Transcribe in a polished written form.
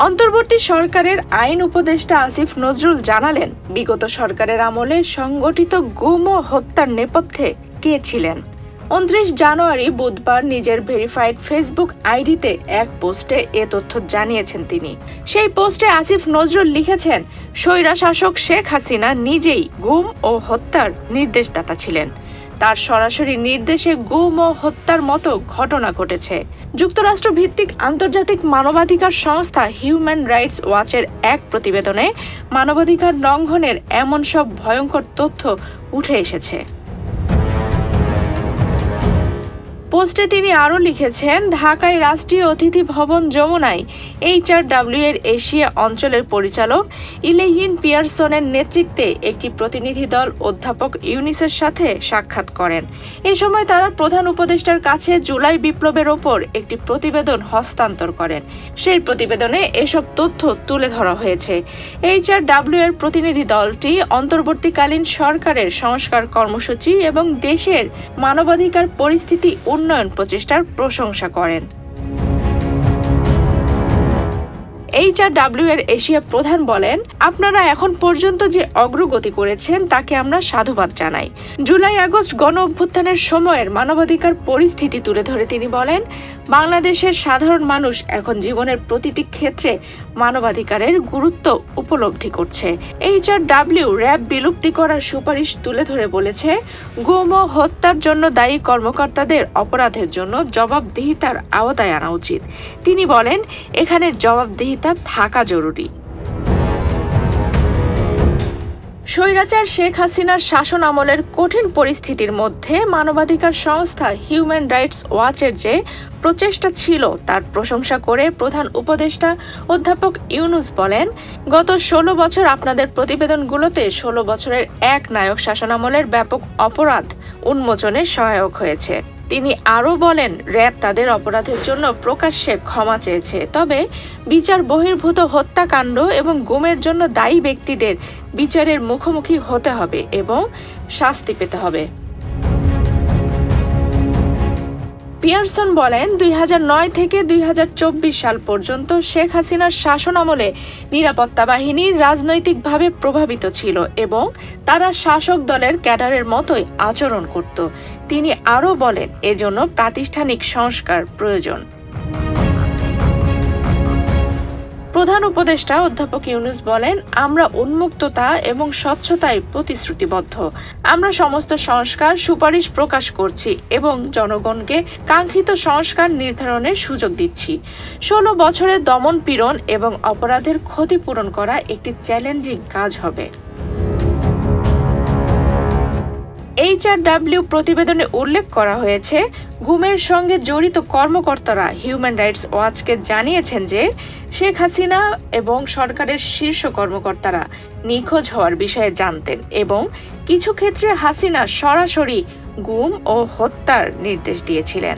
অন্তর্বর্তী সরকারের আইন উপদেষ্টা আসিফ নজরুল জানালেন, বিগত সরকারের আমলে সংগঠিত গুম ও হত্যার নেপথ্যে কে ছিলেন। 29 জানুয়ারি বুধবার নিজের ভেরিফাইড ফেসবুক আইডিতে এক পোস্টে এ তথ্য জানিয়েছেন তিনি। সেই পোস্টে আসিফ নজরুল লিখেছেন, স্বৈরশাসক শেখ হাসিনা নিজেই গুম ও হত্যার নির্দেশদাতা ছিলেন। তার সরাসরি নির্দেশে গুম ও হত্যার মতো ঘটনা ঘটেছে। যুক্তরাষ্ট্র ভিত্তিক আন্তর্জাতিক মানবাধিকার সংস্থা হিউম্যান রাইটস ওয়াচের এক প্রতিবেদনে মানবাধিকার লঙ্ঘনের এমন সব ভয়ঙ্কর তথ্য উঠে এসেছে। পোস্টে তিনি আরও লিখেছেন, ঢাকায় রাষ্ট্রীয় অতিথি ভবন যমুনায় HRW এর এশিয়া অঞ্চলের পরিচালক ইলেইন পিয়ারসনের নেতৃত্বে একটি প্রতিনিধি দল অধ্যাপক ইউনিসের সাথে সাক্ষাৎ করেন। এ সময় তারা প্রধান উপদেষ্টার কাছে জুলাই বিপ্লবের ওপর একটি প্রতিবেদন হস্তান্তর করেন। সেই প্রতিবেদনে এসব তথ্য তুলে ধরা হয়েছে। HRW এর প্রতিনিধি দলটি অন্তর্বর্তীকালীন সরকারের সংস্কার কর্মসূচি এবং দেশের মানবাধিকার পরিস্থিতি উন্নয়ন প্রচেষ্টার প্রশংসা করেন। HRW এর এশিয়া প্রধান বলেন, আপনারা এখন পর্যন্ত যে অগ্রগতি করেছেন তাকে আমরা সাধুবাদ জানাই। জুলাই আগস্ট গণ অভ্যুত্থানের সময়ের মানবাধিকার পরিস্থিতি তুলে ধরে তিনি বলেন, বাংলাদেশের সাধারণ মানুষ এখন জীবনের প্রতিটি ক্ষেত্রে মানবাধিকারের গুরুত্ব উপলব্ধি করছে। HRW র্যাব বিলুপ্তি করার সুপারিশ তুলে ধরে বলেছে, গুম ও হত্যার জন্য দায়ী কর্মকর্তাদের অপরাধের জন্য জবাবদিহিতার আওতায় আনা উচিত। তিনি বলেন, এখানে জবাবদিহিতা থাকা জরুরি। স্বৈরাচার শেখ হাসিনার শাসন আমলের কঠিন পরিস্থিতির মধ্যে মানবাধিকার সংস্থা হিউম্যান রাইটস ওয়াচের যে প্রচেষ্টা ছিল তার প্রশংসা করে প্রধান উপদেষ্টা অধ্যাপক ইউনুস বলেন, গত 16 বছর আপনাদের প্রতিবেদনগুলোতে 16 বছরের এক নায়ক শাসনামলের ব্যাপক অপরাধ উন্মোচনে সহায়ক হয়েছে। তিনি আরও বলেন, র্যাব তাদের অপরাধের জন্য প্রকাশ্যে ক্ষমা চেয়েছে, তবে বিচার বহির্ভূত হত্যাকাণ্ড এবং গুমের জন্য দায়ী ব্যক্তিদের বিচারের মুখোমুখি হতে হবে এবং শাস্তি পেতে হবে। পিয়ারসন বলেন, 2009 থেকে 2024 সাল পর্যন্ত শেখ হাসিনার শাসন আমলে নিরাপত্তা বাহিনী রাজনৈতিকভাবে প্রভাবিত ছিল এবং তারা শাসক দলের ক্যাডারের মতোই আচরণ করত। তিনি আরও বলেন, এজন্য প্রাতিষ্ঠানিক সংস্কার প্রয়োজন। প্রধান উপদেষ্টা অধ্যাপক ইউনুস বলেন, আমরা উন্মুক্ততা এবং স্বচ্ছতায় প্রতিশ্রুতিবদ্ধ। আমরা সমস্ত সংস্কার সুপারিশ প্রকাশ করছি এবং জনগণকে কাঙ্ক্ষিত সংস্কার নির্ধারণের সুযোগ দিচ্ছি। 16 বছরের দমন পীড়ন এবং অপরাধের ক্ষতিপূরণ করা একটি চ্যালেঞ্জিং কাজ হবে। HRW প্রতিবেদনে উল্লেখ করা হয়েছে, গুমের সঙ্গে জড়িত কর্মকর্তারা হিউম্যান রাইটস ওয়াচকে জানিয়েছেন যে শেখ হাসিনা এবং সরকারের শীর্ষ কর্মকর্তারা নিখোঁজ হওয়ার বিষয়ে জানতেন এবং কিছু ক্ষেত্রে হাসিনা সরাসরি গুম ও হত্যার নির্দেশ দিয়েছিলেন।